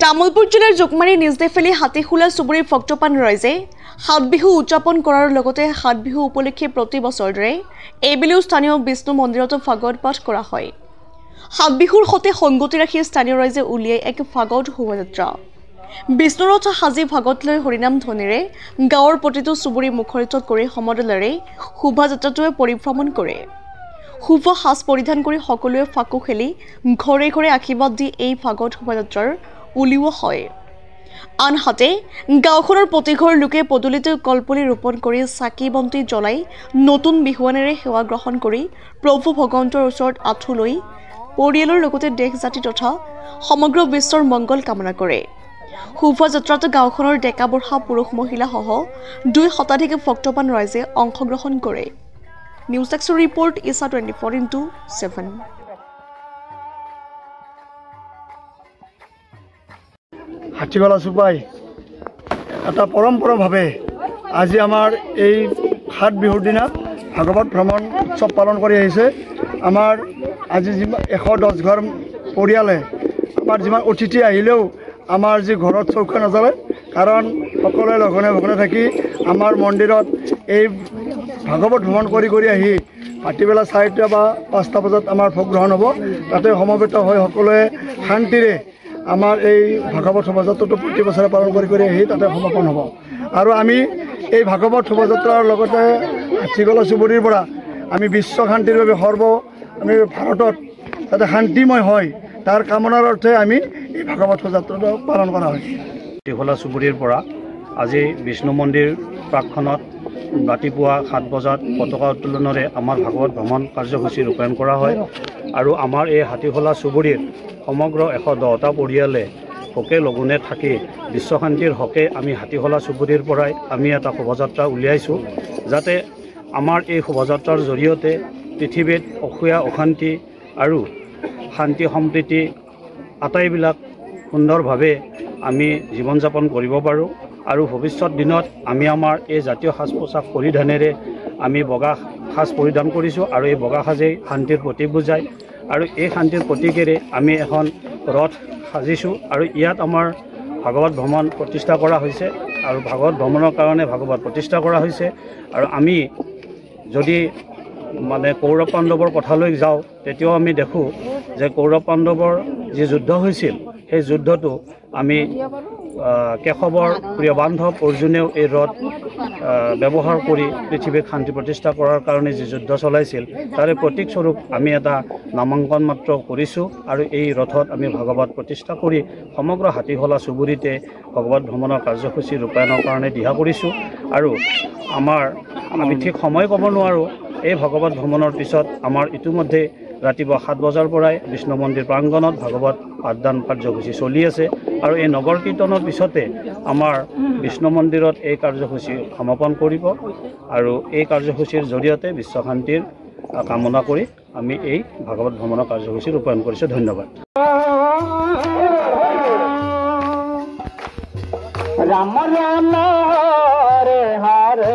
তামুলপুৰ জিলাৰ জোকমাৰী নিজদেফালি হাতীখোলা চুবুৰীৰ ভক্তপ্ৰাণ ৰাইজে সাত বিহু উদযাপন কৰাৰ লগতে সাত বিহু উপলক্ষে প্ৰতি বছৰৰ দৰে এইবেলিও স্থানীয় বিষ্ণু মন্দিৰতো ভাগৱত পাঠ কৰা হয়। সাত বিহুৰ সৈতে সংগতি ৰাখি স্থানীয় ৰাইজে উলিয়াই এক ভাগৱত শোভাযাত্ৰা। বিষ্ণুৰথ সাজি ভাগৱত লৈ হৰিনাম ধ্বনিৰে গাঁৱৰ প্ৰতিটো চুবুৰী মুখৰিত কৰি সমদলেৰে শোভাযাত্ৰাটোৱে পৰিভ্ৰমণ কৰে। শুভ সাজ পৰিধান কৰি সকলোৱে ফাকু খেলি ঘৰে ঘৰে আশীৰ্বাদ দি এই ভাগৱত শোভাযাত্ৰাৰ উলিওৱা হয়। আনহাতে গাঁওখনৰ প্ৰতিঘৰ লোকে পদূলিতে কলপুলি ৰোপণ কৰি চাকি বন্তি জ্বলাই নতুন বিহুৱানেৰে সেৱা গ্ৰহণ কৰি প্ৰভু ভগৱন্তৰ ওচৰত আঁঠু লৈ পৰিয়ালৰ লগতে দেশ জাতি তথা সমগ্ৰ বিশ্বৰ মংগল কামনা কৰে। শোভাযাত্ৰাত গাঁওখনৰ ডেকা বুঢ়া পুৰুষ মহিলাসহ 2 শতাধিক ভক্তপ্ৰাণ ৰাইজে অংশগ্ৰহণ কৰে। নিউজ এক্সৰ ৰিপৰ্ট ইছা 24/7। হাতীখোলা চুবাই এটা পৰম্পৰাভাৱে আজি আমাৰ এই সাত বিহুৰ দিনা ভাগৱত ভ্ৰমণ উৎসৱ পালন কৰি আহিছে। আমাৰ আজি 110 ঘৰ পৰিয়ালে আমাৰ যিমান অতিথি আহিলেও আমাৰ যি ঘৰত চৌকা নজ্বলে, কাৰণ সকলোৱে লঘনে ভঘনে থাকি আমাৰ মন্দিৰত এই ভাগৱত ভ্ৰমণ কৰি আহি ৰাতিবেলা 4টা বা 5টা বজাত আমাৰ ভোগ গ্ৰহণ হ'ব। তাতে সমবেত হৈ সকলোৱে শান্তিৰে আমাৰ এই ভাগৱত শোভাযাত্ৰাটো প্ৰতি বছৰে পালন কৰি আহি তাতে সমাপন হ'ব। আৰু আমি এই ভাগৱত শোভাযাত্ৰাৰ লগতে হাতীখোলা চুবুৰীৰ পৰা আমি বিশ্ব শান্তিৰ বাবে আমি ভাৰতত যাতে শান্তিময় হয় তাৰ কামনাৰ অৰ্থে আমি এই ভাগৱত শোভাযাত্ৰাটো পালন কৰা হয়। হাতীখোলা চুবুৰীৰ পৰা আজি বিষ্ণু মন্দিৰ প্ৰাকখনত ৰাতিপুৱা 7 বজাত পতাকা উত্তোলনেৰে আমাৰ ভাগৱত ভ্ৰমণ কাৰ্যসূচী ৰূপায়ণ কৰা হয়। আৰু আমাৰ এই হাতীখোলা চুবুৰীৰ সমগ্ৰ 110টা পৰিয়ালে ভোকে লঘোণে থাকি বিশ্ব শান্তিৰ হকে আমি হাতীখোলা চুবুৰীৰ পৰাই আমি এটা শোভাযাত্ৰা উলিয়াইছোঁ, যাতে আমাৰ এই শোভাযাত্ৰাৰ জৰিয়তে পৃথিৱীত অশান্তি আৰু শান্তি সম্প্ৰীতি আটাইবিলাক সুন্দৰভাৱে আমি জীৱন যাপন কৰিব পাৰোঁ। আৰু ভৱিষ্যত দিনত আমি আমাৰ এই জাতীয় সাজ পোছাক পৰিধানেৰে আমি বগা সাজ পৰিধান কৰিছোঁ, আৰু এই বগা সাজেই শান্তিৰ প্ৰতীক বুজায়। আৰু এই শান্তিৰ প্ৰতীকেৰে আমি এখন ৰথ সাজিছোঁ, আৰু ইয়াত আমাৰ ভাগৱত ভ্ৰমণ প্ৰতিষ্ঠা কৰা হৈছে, আৰু ভাগৱত ভ্ৰমণৰ কাৰণে ভাগৱত প্ৰতিষ্ঠা কৰা হৈছে। আৰু আমি যদি কৌৰৱ পাণ্ডৱৰ কথালৈ যাওঁ, তেতিয়াও আমি দেখোঁ যে কৌৰৱ পাণ্ডৱৰ যি যুদ্ধ হৈছিল, সেই যুদ্ধটো আমি কেশৱৰ প্ৰিয় বান্ধৱ অৰ্জুনেও এই ৰথ ব্যৱহাৰ কৰি পৃথিৱীত শান্তি প্ৰতিষ্ঠা কৰাৰ কাৰণে যি যুদ্ধ চলাইছিল, তাৰে প্ৰতীকস্বৰূপ আমি এটা নামাংকন মাত্ৰ কৰিছোঁ। আৰু এই ৰথত আমি ভাগৱত প্ৰতিষ্ঠা কৰি সমগ্ৰ হাতীখোলা চুবুৰীতে ভাগৱত ভ্ৰমণৰ কাৰ্যসূচী ৰূপায়ণৰ কাৰণে দিহা কৰিছোঁ। আৰু আমি ঠিক সময় ক'ব নোৱাৰোঁ, এই ভাগৱত ভ্ৰমণৰ পিছত আমাৰ ইতিমধ্যে ৰাতিপুৱা 7 বজাৰ পৰাই বিষ্ণু মন্দিৰ প্ৰাংগণত ভাগৱত পাঠদান কাৰ্যসূচী চলি আছে। আৰু এই নগৰ কীৰ্তনৰ পিছতে আমাৰ বিষ্ণু মন্দিৰত এই কাৰ্যসূচী সমাপন কৰিব। আৰু এই কাৰ্যসূচীৰ জৰিয়তে বিশ্ব শান্তিৰ কামনা কৰি আমি এই ভাগৱত ভ্ৰমণৰ কাৰ্যসূচী ৰূপায়ণ কৰিছোঁ। ধন্যবাদ। ৰাম ৰাম হৰে হৰে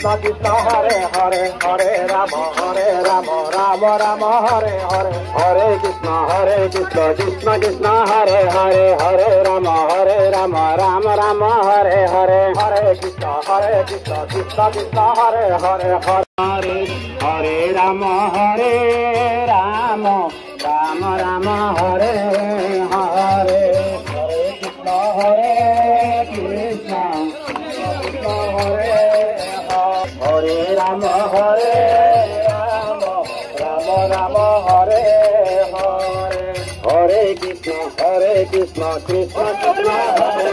Krishna Krishna Hare Hare Hare Rama Rama Rama Hare Hare Hare Krishna Krishna Krishna Hare Hare Hare Rama Rama Rama Hare Hare Hare Krishna Krishna Krishna Hare Hare Hare Hare Rama Rama Rama Hare Hare Hare Krishna Krishna Hare Rama Rama Hare Hare Hare Krishna Krishna Krishna Hare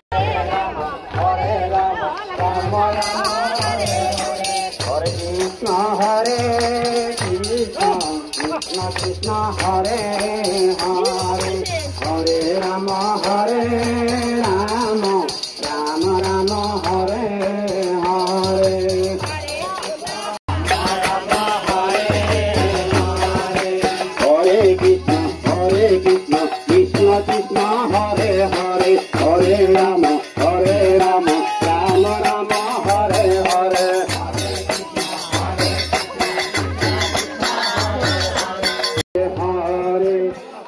Rama Rama Hare Krishna Krishna Krishna Hare Hare Hare Rama Rama Rama Hare Hare Ram হরে রাম রাম রাম হরে হরে হরে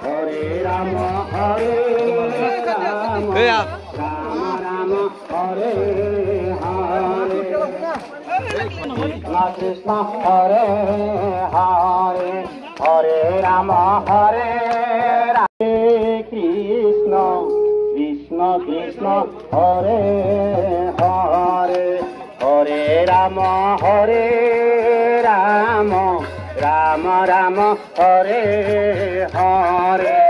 হরে রাম হরে রাম রাম রাম হরে হরে কৃষ্ণ হরে হরে হরে রাম হরে রাম কৃষ্ণ কৃষ্ণ কৃষ্ণ হরে হরে হরে রাম রাম রাম হরে হরে